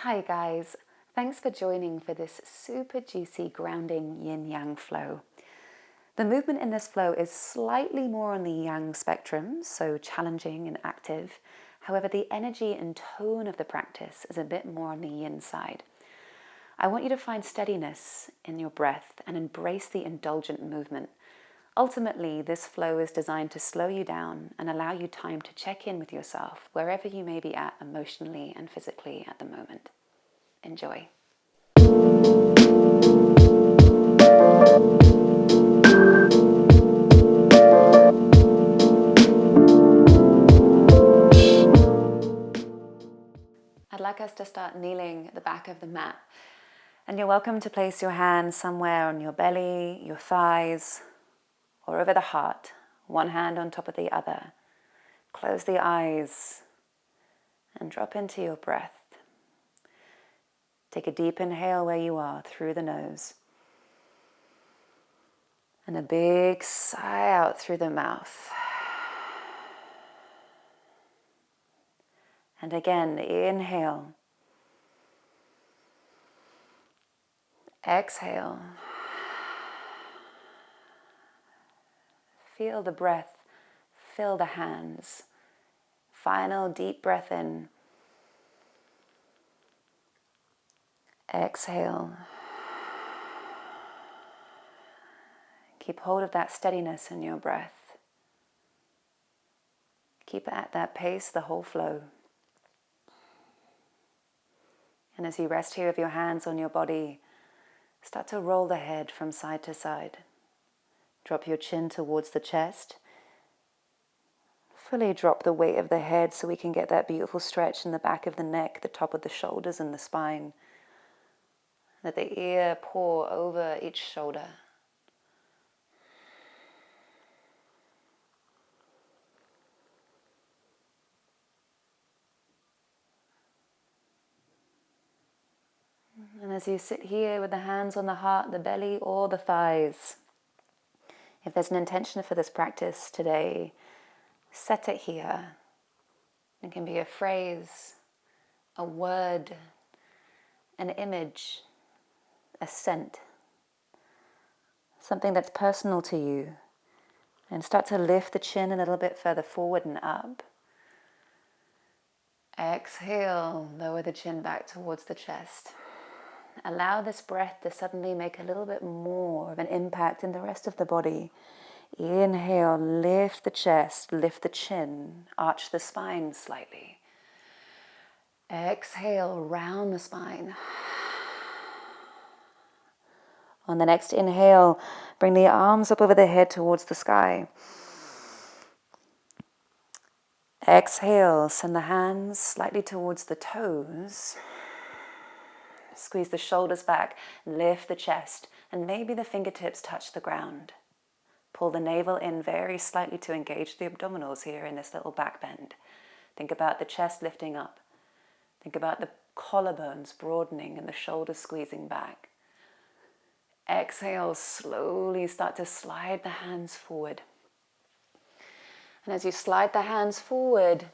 Hi guys, thanks for joining for this super juicy grounding yin-yang flow. The movement in this flow is slightly more on the yang spectrum, so challenging and active. However, the energy and tone of the practice is a bit more on the yin side. I want you to find steadiness in your breath and embrace the indulgent movement. Ultimately, this flow is designed to slow you down and allow you time to check in with yourself wherever you may be at emotionally and physically at the moment. Enjoy. I'd like us to start kneeling at the back of the mat. And you're welcome to place your hands somewhere on your belly, your thighs, or over the heart, one hand on top of the other. Close the eyes and drop into your breath. Take a deep inhale where you are through the nose. And a big sigh out through the mouth. And again, inhale. Exhale. Feel the breath fill the hands. Final deep breath in. Exhale. Keep hold of that steadiness in your breath. Keep it at that pace the whole flow. And as you rest here with your hands on your body, start to roll the head from side to side. Drop your chin towards the chest. Fully drop the weight of the head so we can get that beautiful stretch in the back of the neck, the top of the shoulders and the spine. Let the ear pour over each shoulder. And as you sit here with the hands on the heart, the belly, or the thighs, if there's an intention for this practice today, set it here. It can be a phrase, a word, an image, a scent, something that's personal to you. And start to lift the chin a little bit further forward and up. Exhale, lower the chin back towards the chest. Allow this breath to suddenly make a little bit more of an impact in the rest of the body. Inhale, lift the chest, lift the chin, arch the spine slightly. Exhale, round the spine. On the next inhale, bring the arms up over the head towards the sky. Exhale, send the hands slightly towards the toes. Squeeze the shoulders back, lift the chest, and maybe the fingertips touch the ground. Pull the navel in very slightly to engage the abdominals here in this little back bend. Think about the chest lifting up. Think about the collarbones broadening and the shoulders squeezing back. Exhale, slowly start to slide the hands forward. And as you slide the hands forward,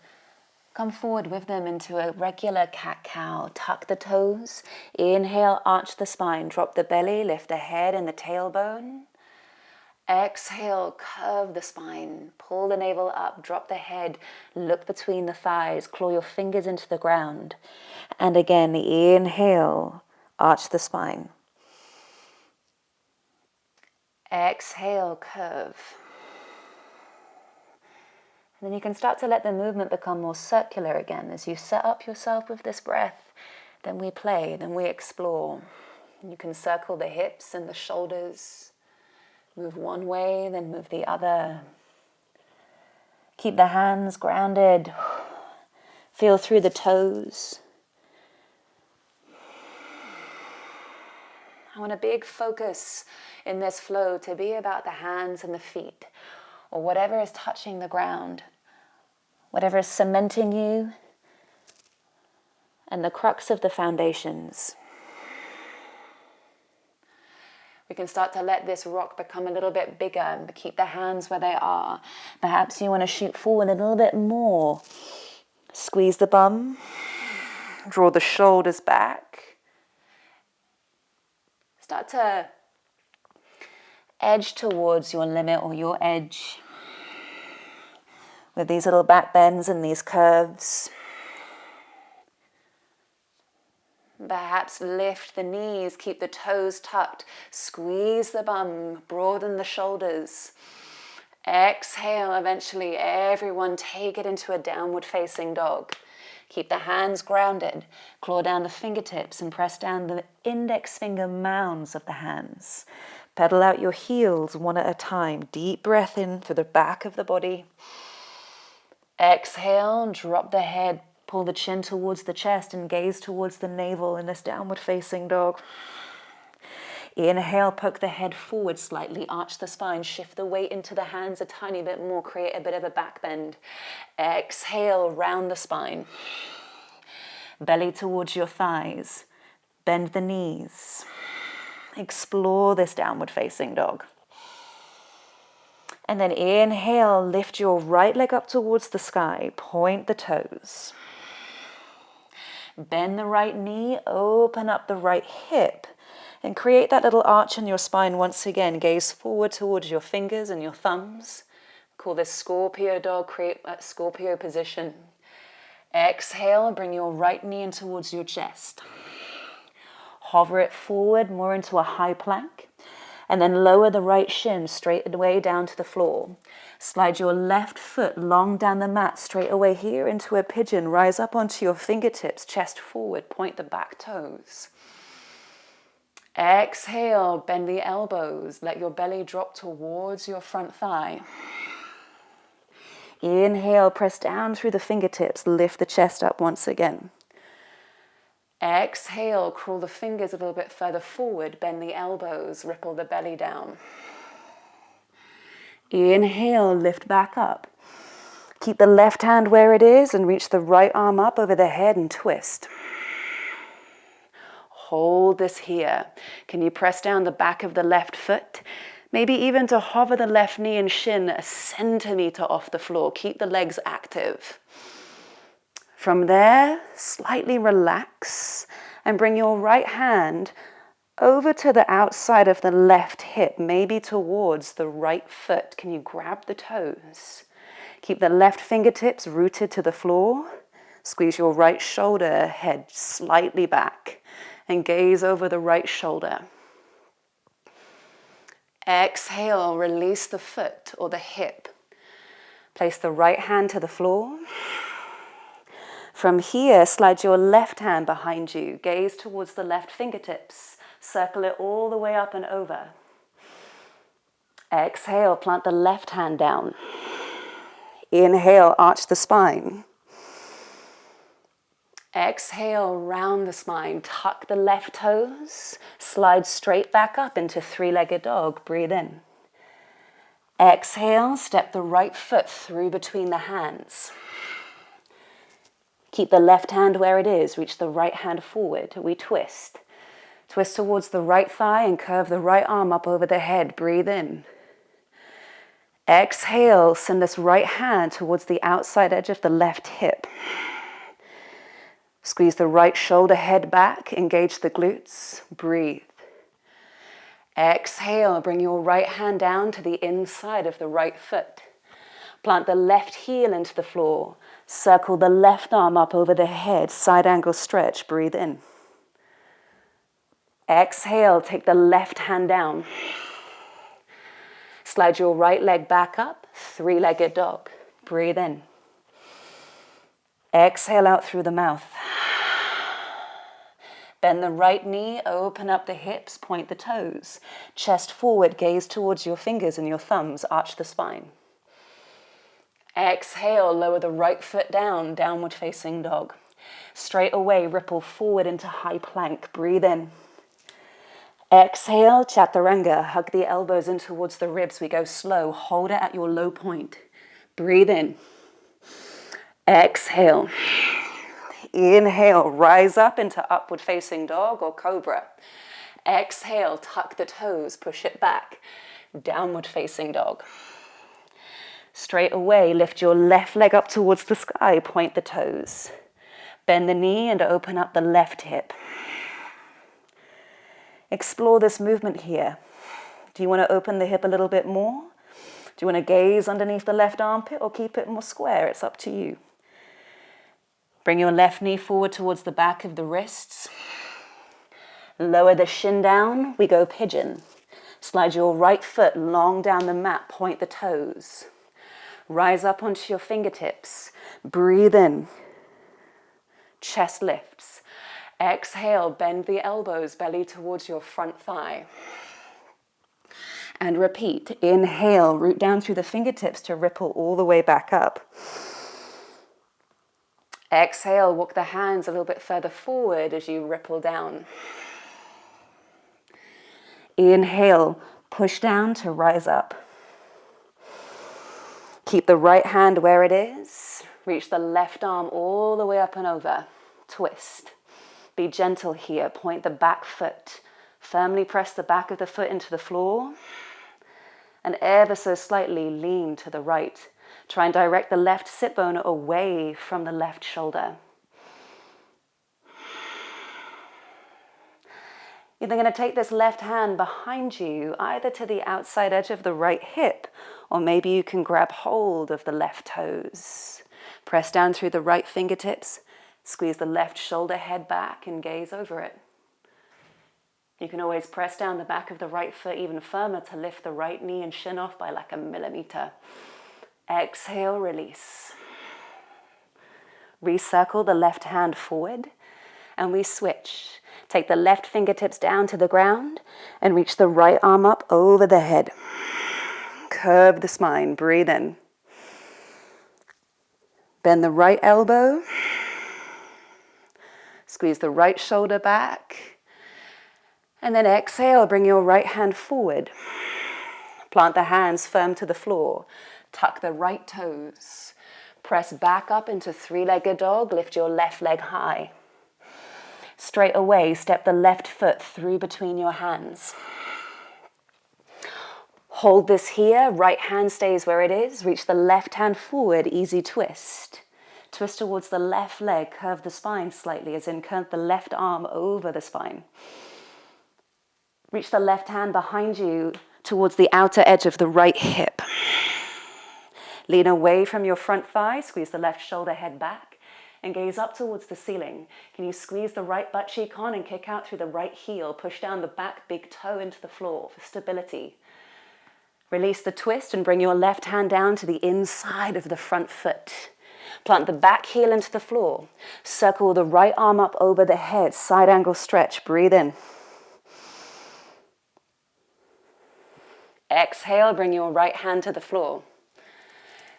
come forward with them into a regular cat-cow. Tuck the toes. Inhale, arch the spine. Drop the belly, lift the head and the tailbone. Exhale, curve the spine. Pull the navel up, drop the head. Look between the thighs. Claw your fingers into the ground. And again, inhale, arch the spine. Exhale, curve. And then you can start to let the movement become more circular again. As you set up yourself with this breath, then we play, then we explore. And you can circle the hips and the shoulders. Move one way, then move the other. Keep the hands grounded. Feel through the toes. I want a big focus in this flow to be about the hands and the feet, or whatever is touching the ground, whatever is cementing you, and the crux of the foundations. We can start to let this rock become a little bit bigger and keep the hands where they are. Perhaps you want to shoot forward a little bit more. Squeeze the bum. Draw the shoulders back. Start to edge towards your limit or your edge with these little back bends and these curves. Perhaps lift the knees, keep the toes tucked, squeeze the bum, broaden the shoulders. Exhale, eventually everyone take it into a downward facing dog. Keep the hands grounded, claw down the fingertips and press down the index finger mounds of the hands. Pedal out your heels one at a time. Deep breath in through the back of the body. Exhale, drop the head, pull the chin towards the chest and gaze towards the navel in this downward facing dog. Inhale, poke the head forward slightly, arch the spine, shift the weight into the hands a tiny bit more, create a bit of a back bend. Exhale, round the spine. Belly towards your thighs. Bend the knees. Explore this downward facing dog. And then inhale, lift your right leg up towards the sky, point the toes. Bend the right knee, open up the right hip, and create that little arch in your spine once again. Gaze forward towards your fingers and your thumbs. Call this Scorpio dog, create that Scorpio position. Exhale, bring your right knee in towards your chest. Hover it forward, more into a high plank. And then lower the right shin straight away down to the floor. Slide your left foot long down the mat, straight away here into a pigeon. Rise up onto your fingertips, chest forward, point the back toes. Exhale, bend the elbows. Let your belly drop towards your front thigh. Inhale, press down through the fingertips. Lift the chest up once again. Exhale, crawl the fingers a little bit further forward, bend the elbows, ripple the belly down. Inhale, lift back up. Keep the left hand where it is and reach the right arm up over the head and twist. Hold this here. Can you press down the back of the left foot? Maybe even to hover the left knee and shin a centimeter off the floor. Keep the legs active. From there, slightly relax and bring your right hand over to the outside of the left hip, maybe towards the right foot. Can you grab the toes? Keep the left fingertips rooted to the floor. Squeeze your right shoulder, head slightly back, and gaze over the right shoulder. Exhale, release the foot or the hip. Place the right hand to the floor. From here, slide your left hand behind you. Gaze towards the left fingertips. Circle it all the way up and over. Exhale, plant the left hand down. Inhale, arch the spine. Exhale, round the spine. Tuck the left toes. Slide straight back up into three-legged dog. Breathe in. Exhale, step the right foot through between the hands. Keep the left hand where it is. Reach the right hand forward. We twist. Twist towards the right thigh and curve the right arm up over the head. Breathe in. Exhale, send this right hand towards the outside edge of the left hip. Squeeze the right shoulder head back. Engage the glutes. Breathe. Exhale, bring your right hand down to the inside of the right foot. Plant the left heel into the floor. Circle the left arm up over the head. Side angle stretch. Breathe in. Exhale, take the left hand down. Slide your right leg back up. Three-legged dog. Breathe in. Exhale out through the mouth. Bend the right knee, open up the hips, point the toes. Chest forward, gaze towards your fingers and your thumbs, arch the spine. Exhale, lower the right foot down, downward facing dog. Straight away, ripple forward into high plank. Breathe in. Exhale, chaturanga. Hug the elbows in towards the ribs. We go slow. Hold it at your low point. Breathe in. Exhale. Inhale, rise up into upward facing dog or cobra. Exhale, tuck the toes, push it back. Downward facing dog. Straight away, lift your left leg up towards the sky, point the toes. Bend the knee and open up the left hip. Explore this movement here. Do you want to open the hip a little bit more? Do you want to gaze underneath the left armpit or keep it more square? It's up to you. Bring your left knee forward towards the back of the wrists. Lower the shin down. We go pigeon. Slide your right foot long down the mat. Point the toes. Rise up onto your fingertips. Breathe in. Chest lifts. Exhale, bend the elbows, belly towards your front thigh. And repeat. Inhale, root down through the fingertips to ripple all the way back up. Exhale, walk the hands a little bit further forward as you ripple down. Inhale, push down to rise up. Keep the right hand where it is. Reach the left arm all the way up and over. Twist. Be gentle here. Point the back foot. Firmly press the back of the foot into the floor. And ever so slightly lean to the right. Try and direct the left sit bone away from the left shoulder. You're then going to take this left hand behind you, either to the outside edge of the right hip, or maybe you can grab hold of the left toes. Press down through the right fingertips, squeeze the left shoulder head back and gaze over it. You can always press down the back of the right foot even firmer to lift the right knee and shin off by like a millimeter. Exhale, release. Recircle the left hand forward and we switch. Take the left fingertips down to the ground and reach the right arm up over the head. Curve the spine, breathe in. Bend the right elbow. Squeeze the right shoulder back. And then exhale, bring your right hand forward. Plant the hands firm to the floor. Tuck the right toes. Press back up into three-legged dog. Lift your left leg high. Straight away, step the left foot through between your hands. Hold this here. Right hand stays where it is. Reach the left hand forward. Easy twist. Twist towards the left leg. Curve the spine slightly, as in curve the left arm over the spine. Reach the left hand behind you towards the outer edge of the right hip. Lean away from your front thigh, squeeze the left shoulder head back, and gaze up towards the ceiling. Can you squeeze the right butt cheek on and kick out through the right heel? Push down the back big toe into the floor for stability. Release the twist and bring your left hand down to the inside of the front foot. Plant the back heel into the floor. Circle the right arm up over the head, side angle stretch. Breathe in. Exhale, bring your right hand to the floor.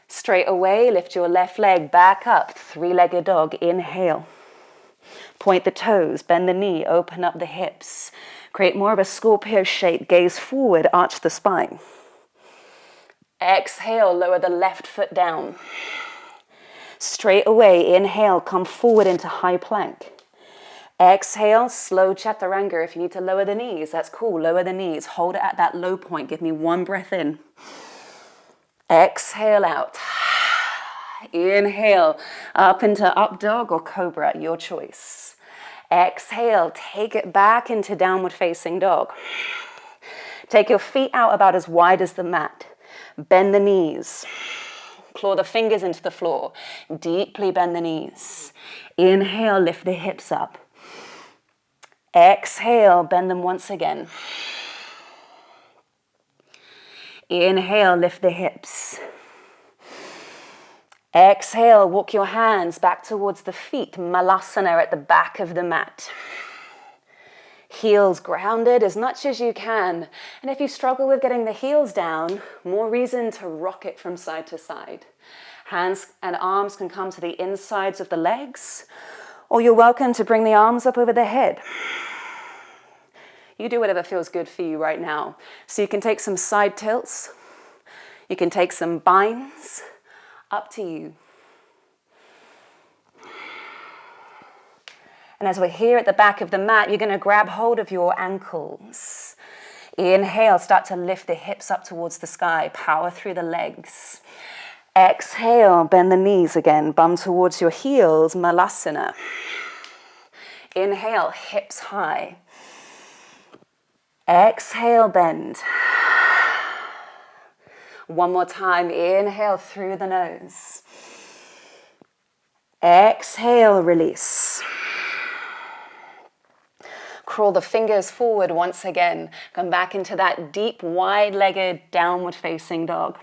Straight away, lift your left leg back up, three-legged dog. Inhale. Point the toes, bend the knee, open up the hips. Create more of a Scorpio shape, gaze forward, arch the spine. Exhale, lower the left foot down. Straight away, inhale, come forward into high plank. Exhale, slow chaturanga. If you need to lower the knees, that's cool. Lower the knees, hold it at that low point. Give me one breath in. Exhale out. Inhale, up into up dog or cobra, your choice. Exhale, take it back into downward facing dog. Take your feet out about as wide as the mat. Bend the knees. Claw the fingers into the floor. Deeply bend the knees. Inhale, lift the hips up. Exhale, bend them once again. Inhale, lift the hips. Exhale, walk your hands back towards the feet. Malasana at the back of the mat. Heels grounded as much as you can. And if you struggle with getting the heels down, more reason to rock it from side to side. Hands and arms can come to the insides of the legs, or you're welcome to bring the arms up over the head. You do whatever feels good for you right now. So you can take some side tilts. You can take some binds. Up to you. And as we're here at the back of the mat, you're going to grab hold of your ankles. Inhale, start to lift the hips up towards the sky. Power through the legs. Exhale, bend the knees again, bum towards your heels, Malasana. Inhale, hips high. Exhale, bend. One more time, inhale through the nose. Exhale, release. Crawl the fingers forward once again. Come back into that deep, wide-legged, downward-facing dog.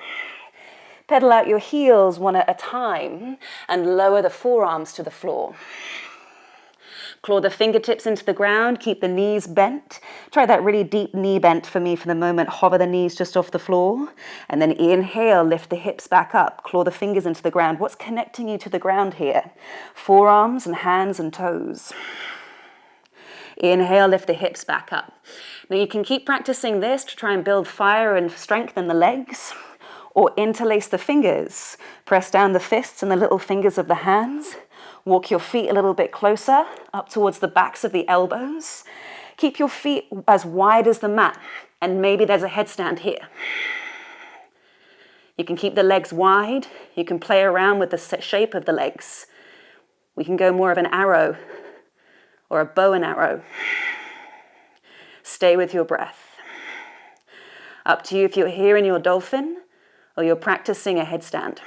Pedal out your heels one at a time and lower the forearms to the floor. Claw the fingertips into the ground, keep the knees bent. Try that really deep knee bent for me for the moment. Hover the knees just off the floor. And then inhale, lift the hips back up. Claw the fingers into the ground. What's connecting you to the ground here? Forearms and hands and toes. Inhale, lift the hips back up. Now you can keep practicing this to try and build fire and strengthen the legs, or interlace the fingers. Press down the fists and the little fingers of the hands. Walk your feet a little bit closer, up towards the backs of the elbows. Keep your feet as wide as the mat, and maybe there's a headstand here. You can keep the legs wide. You can play around with the shape of the legs. We can go more of an arrow or a bow and arrow. Stay with your breath. Up to you if you're here in your dolphin or you're practicing a headstand.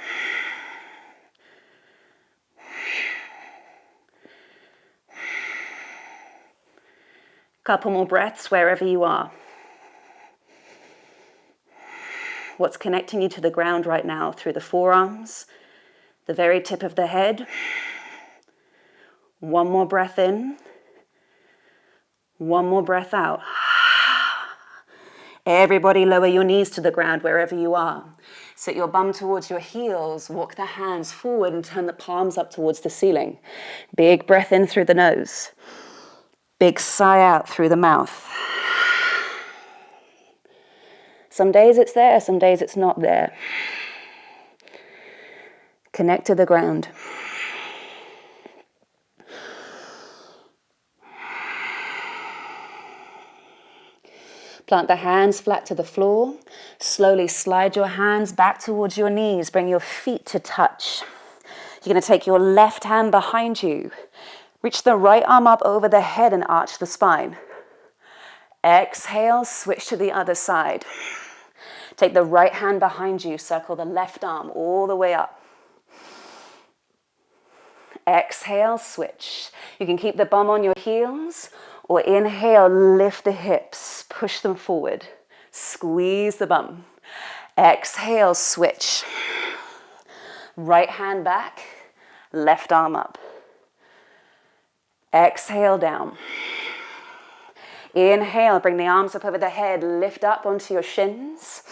Couple more breaths wherever you are. What's connecting you to the ground right now through the forearms, the very tip of the head. One more breath in. One more breath out. Everybody lower your knees to the ground wherever you are. Sit your bum towards your heels. Walk the hands forward and turn the palms up towards the ceiling. Big breath in through the nose. Big sigh out through the mouth. Some days it's there, some days it's not there. Connect to the ground. Plant the hands flat to the floor. Slowly slide your hands back towards your knees. Bring your feet to touch. You're going to take your left hand behind you. Reach the right arm up over the head and arch the spine. Exhale, switch to the other side. Take the right hand behind you, circle the left arm all the way up. Exhale, switch. You can keep the bum on your heels, or inhale, lift the hips, push them forward. Squeeze the bum. Exhale, switch. Right hand back, left arm up. Exhale, down. Inhale, bring the arms up over the head, lift up onto your shins.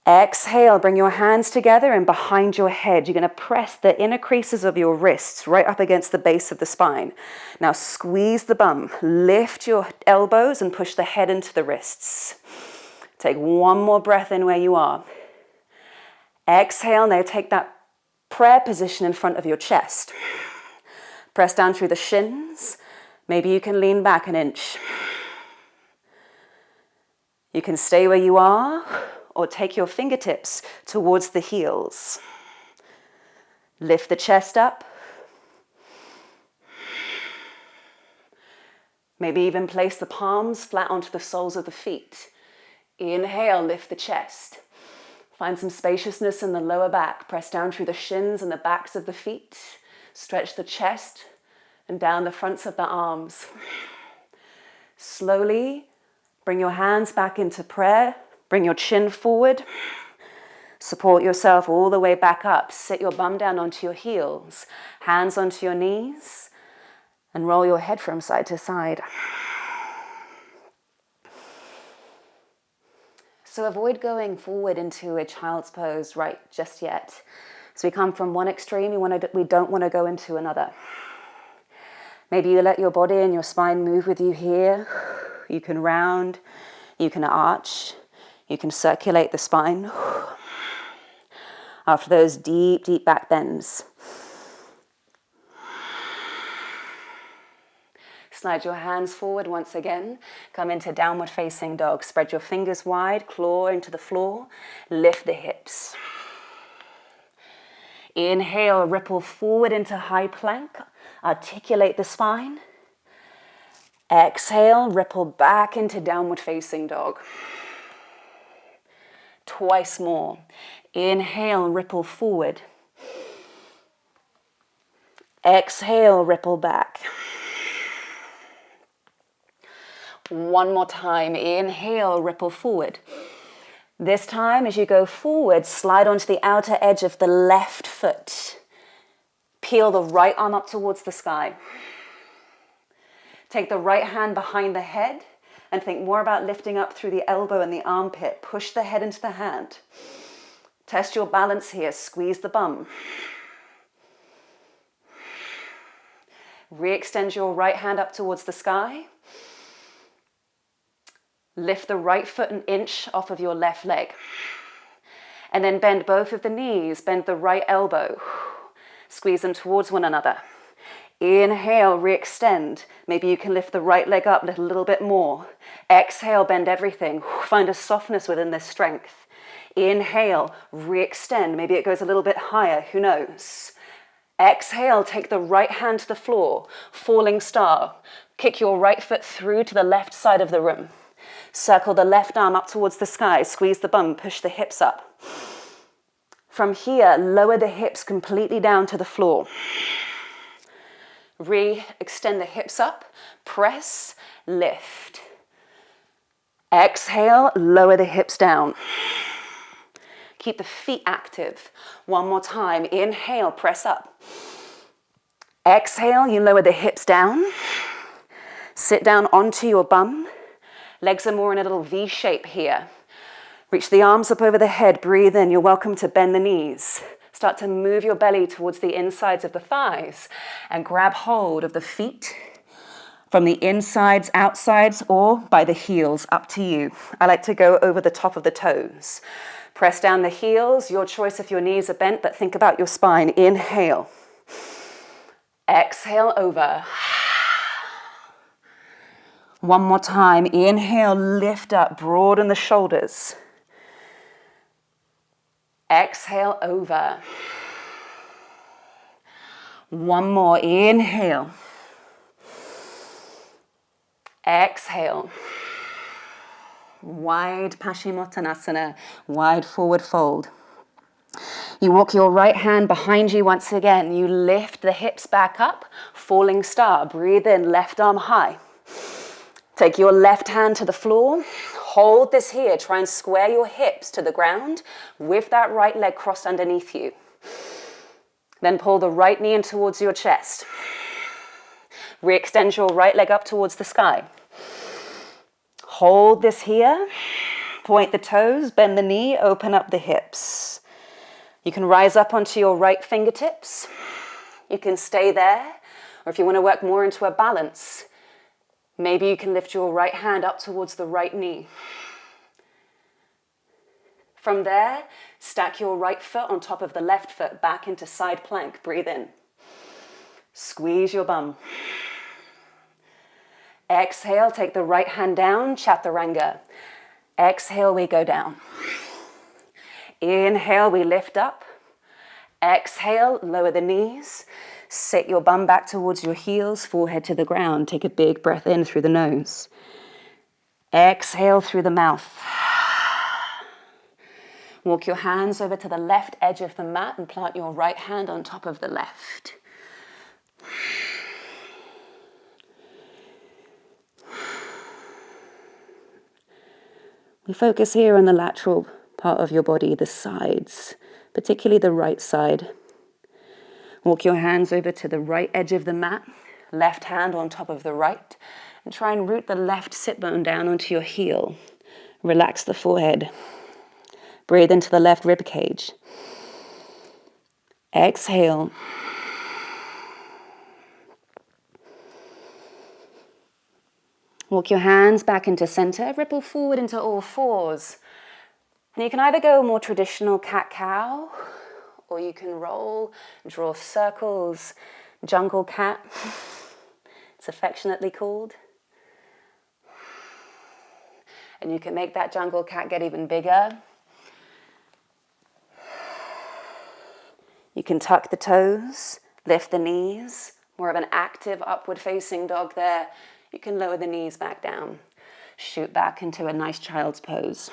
Exhale, bring your hands together and behind your head. You're going to press the inner creases of your wrists right up against the base of the spine. Now squeeze the bum, lift your elbows and push the head into the wrists. Take one more breath in where you are. Exhale, now take that prayer position in front of your chest. Press down through the shins. Maybe you can lean back an inch. You can stay where you are or take your fingertips towards the heels. Lift the chest up. Maybe even place the palms flat onto the soles of the feet. Inhale, lift the chest. Find some spaciousness in the lower back. Press down through the shins and the backs of the feet. Stretch the chest and down the fronts of the arms. Slowly bring your hands back into prayer. Bring your chin forward. Support yourself all the way back up. Sit your bum down onto your heels. Hands onto your knees. And roll your head from side to side. So avoid going forward into a child's pose right just yet. So we come from one extreme, we don't want to go into another. Maybe you let your body and your spine move with you here. You can round, you can arch, you can circulate the spine. After those deep, deep back bends. Slide your hands forward once again. Come into downward facing dog. Spread your fingers wide, claw into the floor. Lift the hips. Inhale, ripple forward into high plank. Articulate the spine. Exhale, ripple back into downward facing dog. Twice more. Inhale, ripple forward. Exhale, ripple back. One more time. Inhale, ripple forward. This time, as you go forward, slide onto the outer edge of the left foot. Peel the right arm up towards the sky. Take the right hand behind the head and think more about lifting up through the elbow and the armpit. Push the head into the hand. Test your balance here. Squeeze the bum. Re-extend your right hand up towards the sky. Lift the right foot an inch off of your left leg. And then bend both of the knees. Bend the right elbow. Squeeze them towards one another. Inhale, re-extend. Maybe you can lift the right leg up a little bit more. Exhale, bend everything. Find a softness within this strength. Inhale, re-extend. Maybe it goes a little bit higher. Who knows? Exhale, take the right hand to the floor. Falling star. Kick your right foot through to the left side of the room. Circle the left arm up towards the sky. Squeeze the bum. Push the hips up. From here, lower the hips completely down to the floor. Re-extend the hips up. Press, lift. Exhale, lower the hips down. Keep the feet active. One more time. Inhale, press up. Exhale, you lower the hips down. Sit down onto your bum. Legs are more in a little V shape here. Reach the arms up over the head. Breathe in. You're welcome to bend the knees. Start to move your belly towards the insides of the thighs and grab hold of the feet from the insides, outsides, or by the heels, up to you. I like to go over the top of the toes. Press down the heels, your choice if your knees are bent, but think about your spine. Inhale. Exhale over. One more time. Inhale, lift up, broaden the shoulders. Exhale over. One more. Inhale. Exhale. Wide Paschimottanasana, wide forward fold. You walk your right hand behind you once again. You lift the hips back up, falling star. Breathe in, left arm high. Take your left hand to the floor. Hold this here. Try and square your hips to the ground with that right leg crossed underneath you. Then pull the right knee in towards your chest. Re-extend your right leg up towards the sky. Hold this here. Point the toes, bend the knee, open up the hips. You can rise up onto your right fingertips. You can stay there. Or if you want to work more into a balance, maybe you can lift your right hand up towards the right knee. From there, stack your right foot on top of the left foot back into side plank. Breathe in. Squeeze your bum. Exhale, take the right hand down, chaturanga. Exhale, we go down. Inhale, we lift up. Exhale, lower the knees. Sit your bum back towards your heels, forehead to the ground. Take a big breath in through the nose. Exhale through the mouth. Walk your hands over to the left edge of the mat and plant your right hand on top of the left. We focus here on the lateral part of your body, the sides, particularly the right side. Walk your hands over to the right edge of the mat, left hand on top of the right, and try and root the left sit bone down onto your heel. Relax the forehead. Breathe into the left rib cage. Exhale. Walk your hands back into center, ripple forward into all fours. And you can either go more traditional cat-cow, or you can roll, draw circles, jungle cat, it's affectionately called. And you can make that jungle cat get even bigger. You can tuck the toes, lift the knees, more of an active upward facing dog there. You can lower the knees back down, shoot back into a nice child's pose.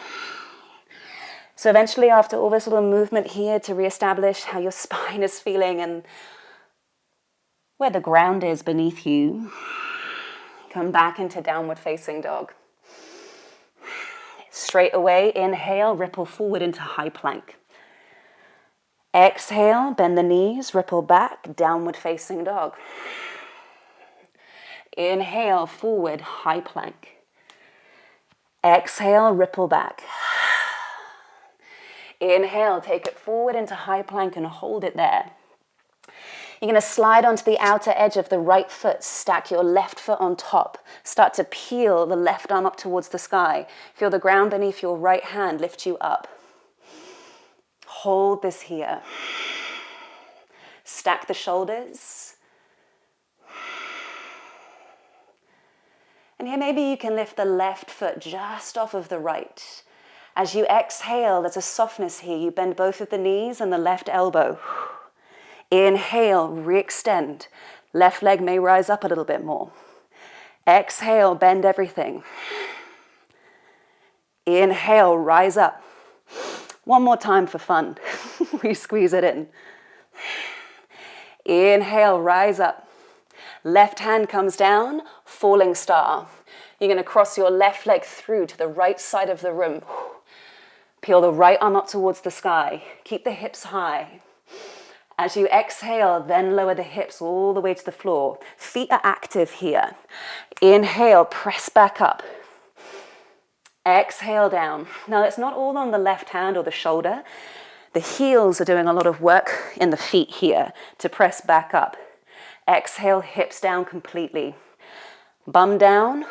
So eventually, after all this little movement here to reestablish how your spine is feeling and where the ground is beneath you, come back into downward facing dog. Straight away, inhale, ripple forward into high plank. Exhale, bend the knees, ripple back, downward facing dog. Inhale, forward, high plank. Exhale, ripple back. Inhale, take it forward into high plank and hold it there. You're going to slide onto the outer edge of the right foot, stack your left foot on top. Start to peel the left arm up towards the sky. Feel the ground beneath your right hand lift you up. Hold this here. Stack the shoulders. And here maybe you can lift the left foot just off of the right. As you exhale, there's a softness here. You bend both of the knees and the left elbow. Inhale, re-extend. Left leg may rise up a little bit more. Exhale, bend everything. Inhale, rise up. One more time for fun. We squeeze it in. Inhale, rise up. Left hand comes down, falling star. You're going to cross your left leg through to the right side of the room. Peel the right arm up towards the sky. Keep the hips high. As you exhale, then lower the hips all the way to the floor. Feet are active here. Inhale, press back up. Exhale down. Now, it's not all on the left hand or the shoulder. The heels are doing a lot of work in the feet here to press back up. Exhale, hips down completely. Bum down.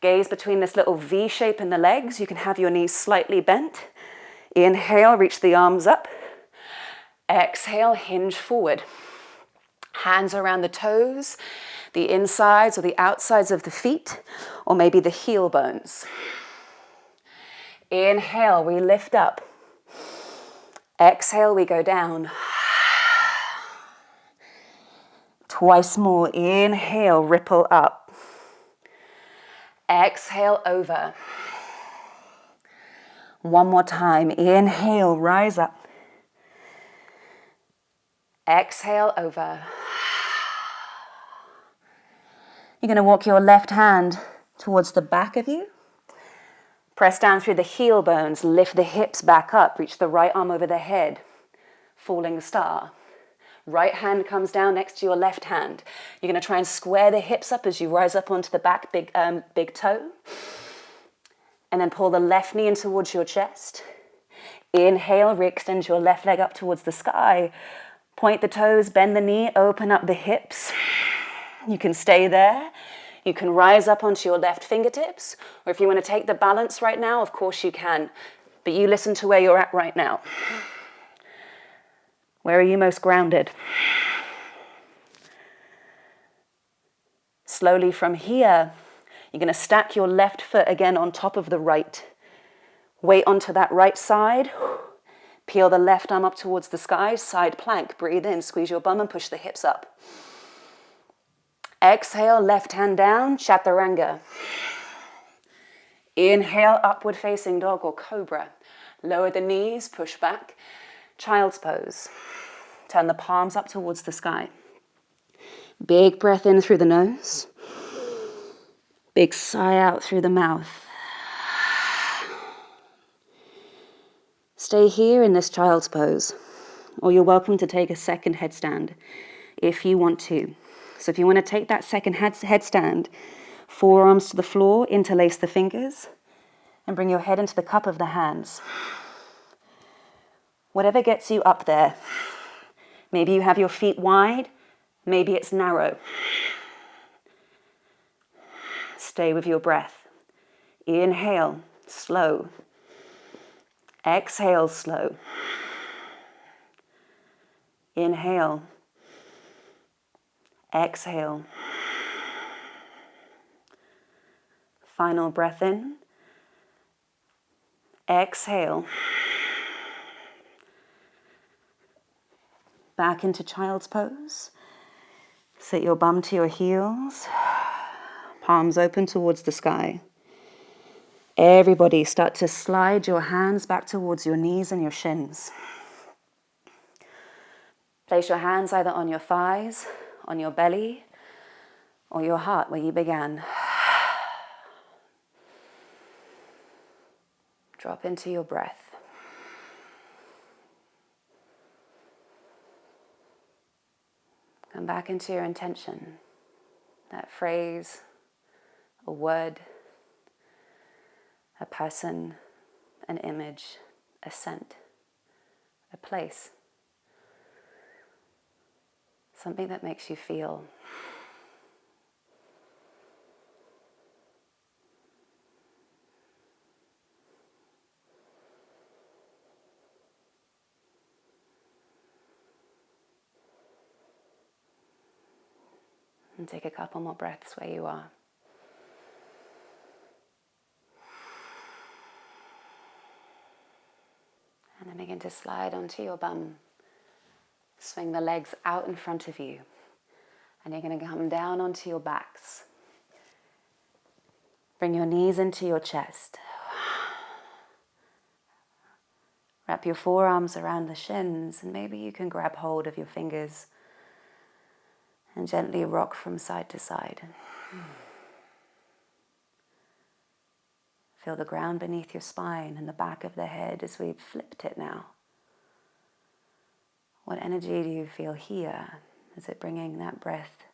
Gaze between this little V shape in the legs. You can have your knees slightly bent. Inhale, reach the arms up. Exhale, hinge forward. Hands around the toes, the insides or the outsides of the feet, or maybe the heel bones. Inhale, we lift up. Exhale, we go down. Twice more. Inhale, ripple up. Exhale, over. One more time. Inhale, rise up. Exhale, over. You're going to walk your left hand towards the back of you. Press down through the heel bones, lift the hips back up, reach the right arm over the head, falling star. Right hand comes down next to your left hand. You're going to try and square the hips up as you rise up onto the back big toe. And then pull the left knee in towards your chest. Inhale, re-extend your left leg up towards the sky. Point the toes, bend the knee, open up the hips. You can stay there. You can rise up onto your left fingertips. Or if you want to take the balance right now, of course you can. But you listen to where you're at right now. Where are you most grounded? Slowly from here, you're going to stack your left foot again on top of the right. Weight onto that right side. Peel the left arm up towards the sky, side plank. Breathe in, squeeze your bum and push the hips up. Exhale, left hand down, chaturanga. Inhale, upward facing dog or cobra. Lower the knees, push back. Child's pose. Turn the palms up towards the sky. Big breath in through the nose. Big sigh out through the mouth. Stay here in this child's pose, or you're welcome to take a second headstand if you want to. So if you want to take that second headstand, forearms to the floor, interlace the fingers, and bring your head into the cup of the hands. Whatever gets you up there. Maybe you have your feet wide, maybe it's narrow. Stay with your breath. Inhale, slow. Exhale, slow. Inhale. Exhale. Final breath in. Exhale. back into child's pose. Sit your bum to your heels, palms open towards the sky. Everybody start to slide your hands back towards your knees and your shins. Place your hands either on your thighs, on your belly, or your heart where you began. Drop into your breath. Come back into your intention. That phrase, a word, a person, an image, a scent, a place. Something that makes you feel. And take a couple more breaths where you are. And then begin to slide onto your bum. Swing the legs out in front of you. And you're going to come down onto your backs. Bring your knees into your chest. Wrap your forearms around the shins, and maybe you can grab hold of your fingers and gently rock from side to side. Feel the ground beneath your spine and the back of the head as we've flipped it now. What energy do you feel here? Is it bringing that breath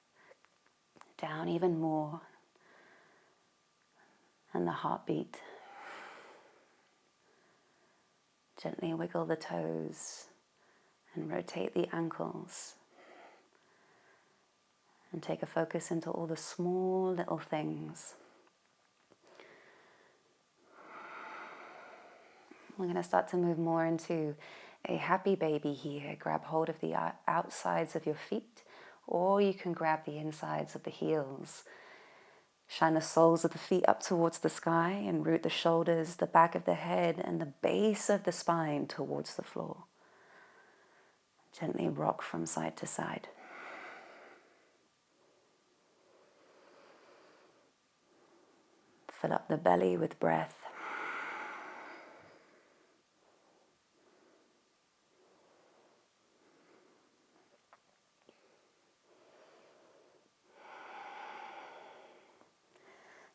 down even more? And the heartbeat. Gently wiggle the toes and rotate the ankles. And take a focus into all the small little things. We're going to start to move more into a happy baby here. Grab hold of the outsides of your feet, or you can grab the insides of the heels. Shine the soles of the feet up towards the sky and root the shoulders, the back of the head, and the base of the spine towards the floor. Gently rock from side to side. Fill up the belly with breath.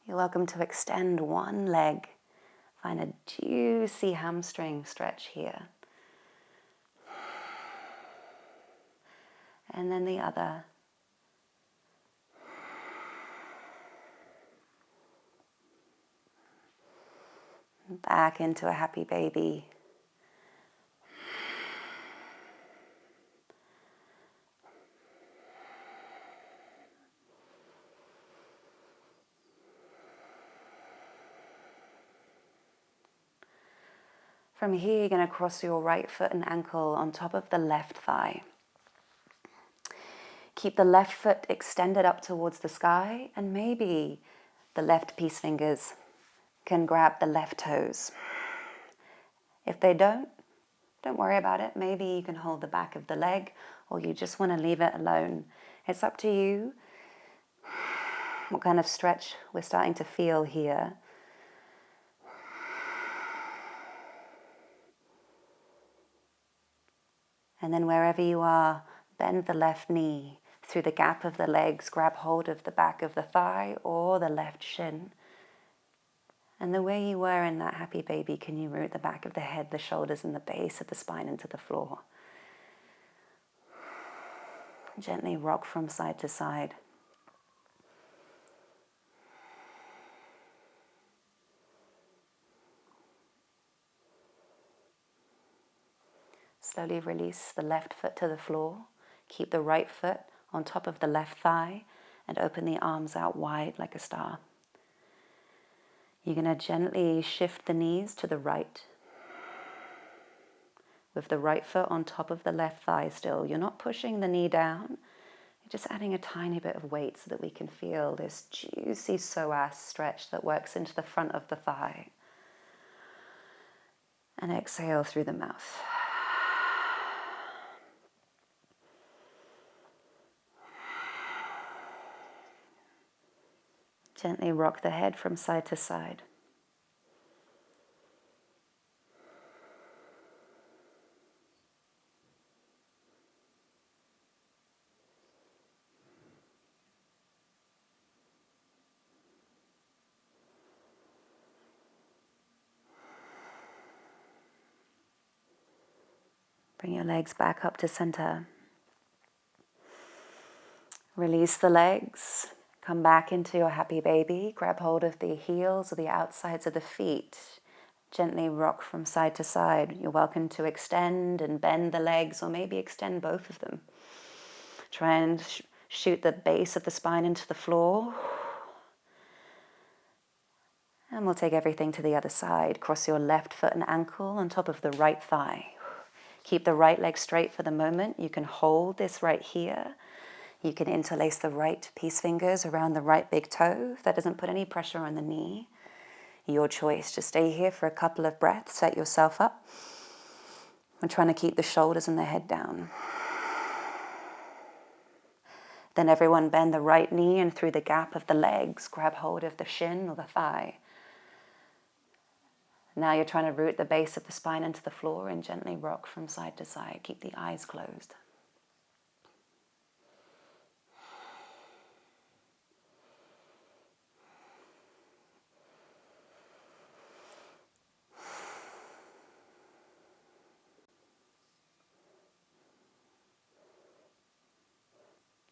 You're welcome to extend one leg. Find a juicy hamstring stretch here. And then the other. Back into a happy baby. From here, you're going to cross your right foot and ankle on top of the left thigh. Keep the left foot extended up towards the sky, and maybe the left peace fingers can grab the left toes. If they don't worry about it. Maybe you can hold the back of the leg, or you just want to leave it alone. It's up to you what kind of stretch we're starting to feel here. And then wherever you are, bend the left knee through the gap of the legs, grab hold of the back of the thigh or the left shin. And the way you were in that happy baby, can you root the back of the head, the shoulders, and the base of the spine into the floor? Gently rock from side to side. Slowly release the left foot to the floor. Keep the right foot on top of the left thigh and open the arms out wide like a star. You're going to gently shift the knees to the right. With the right foot on top of the left thigh still. You're not pushing the knee down. You're just adding a tiny bit of weight so that we can feel this juicy psoas stretch that works into the front of the thigh. And exhale through the mouth. Gently rock the head from side to side. Bring your legs back up to center. Release the legs. Come back into your happy baby. Grab hold of the heels or the outsides of the feet. Gently rock from side to side. You're welcome to extend and bend the legs, or maybe extend both of them. Try and shoot the base of the spine into the floor. And we'll take everything to the other side. Cross your left foot and ankle on top of the right thigh. Keep the right leg straight for the moment. You can hold this right here. You can interlace the right peace fingers around the right big toe. If that doesn't put any pressure on the knee, your choice. Just stay here for a couple of breaths. Set yourself up. I'm trying to keep the shoulders and the head down. Then everyone bend the right knee, and through the gap of the legs, grab hold of the shin or the thigh. Now you're trying to root the base of the spine into the floor and gently rock from side to side. Keep the eyes closed.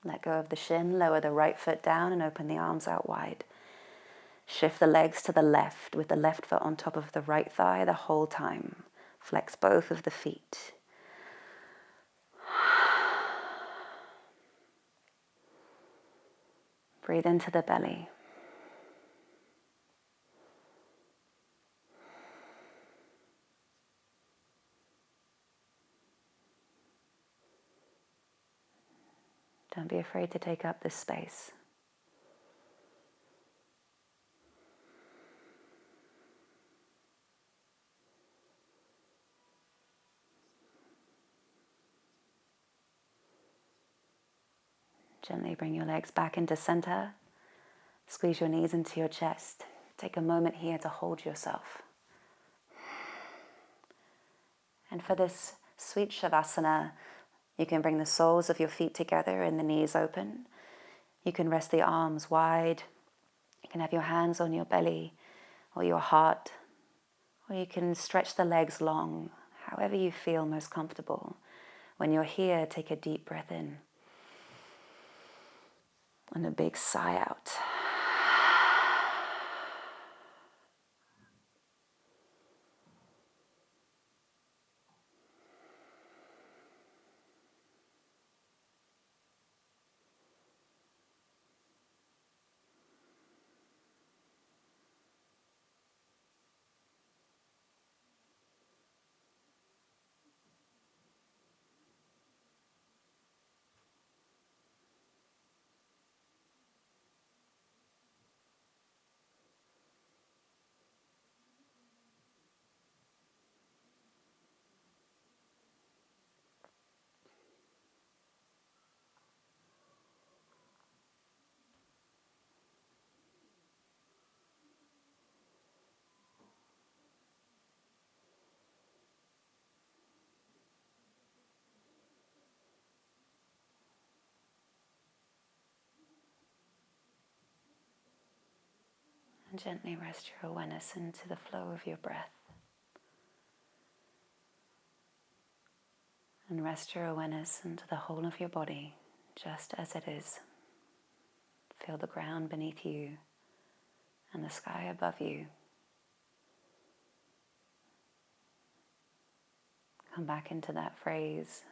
Let go of the shin, lower the right foot down and open the arms out wide. Shift the legs to the left with the left foot on top of the right thigh the whole time. Flex both of the feet. Breathe into the belly. Don't be afraid to take up this space. Gently bring your legs back into center. Squeeze your knees into your chest. Take a moment here to hold yourself. And for this sweet Savasana, you can bring the soles of your feet together and the knees open. You can rest the arms wide. You can have your hands on your belly or your heart. Or you can stretch the legs long, however you feel most comfortable. When you're here, take a deep breath in. And a big sigh out. And gently rest your awareness into the flow of your breath. And rest your awareness into the whole of your body, just as it is. Feel the ground beneath you and the sky above you. Come back into that phrase,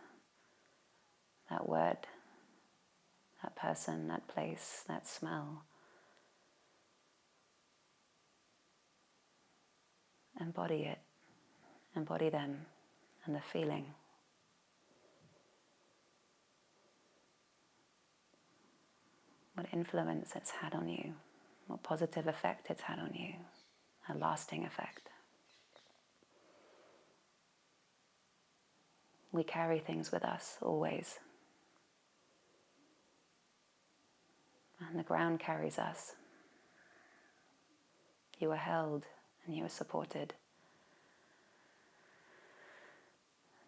that word, that person, that place, that smell. Embody it. Embody them and the feeling. What influence it's had on you. What positive effect it's had on you. A lasting effect. We carry things with us always. And the ground carries us. You are held and you are supported.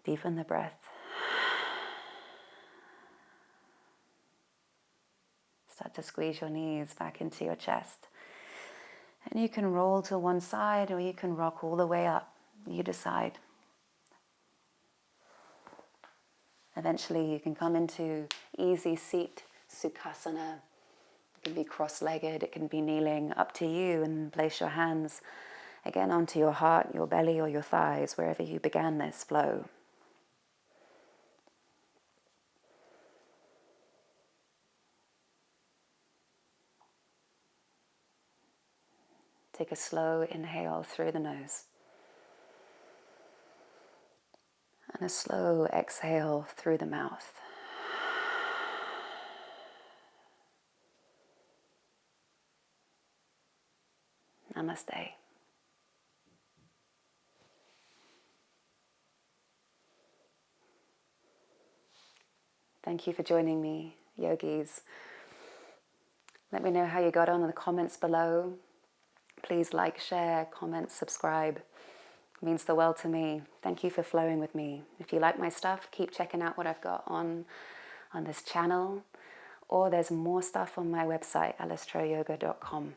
Deepen the breath. Start to squeeze your knees back into your chest. And you can roll to one side or you can rock all the way up. You decide. Eventually you can come into easy seat, Sukhasana. It can be cross-legged, it can be kneeling, up to you, and place your hands again onto your heart, your belly or your thighs, wherever you began this flow. Take a slow inhale through the nose. And a slow exhale through the mouth. Namaste. Thank you for joining me, yogis. Let me know how you got on in the comments below. Please like, share, comment, subscribe. It means the world to me. Thank you for flowing with me. If you like my stuff, keep checking out what I've got on this channel. Or there's more stuff on my website, alicetrowyoga.com.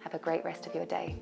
Have a great rest of your day.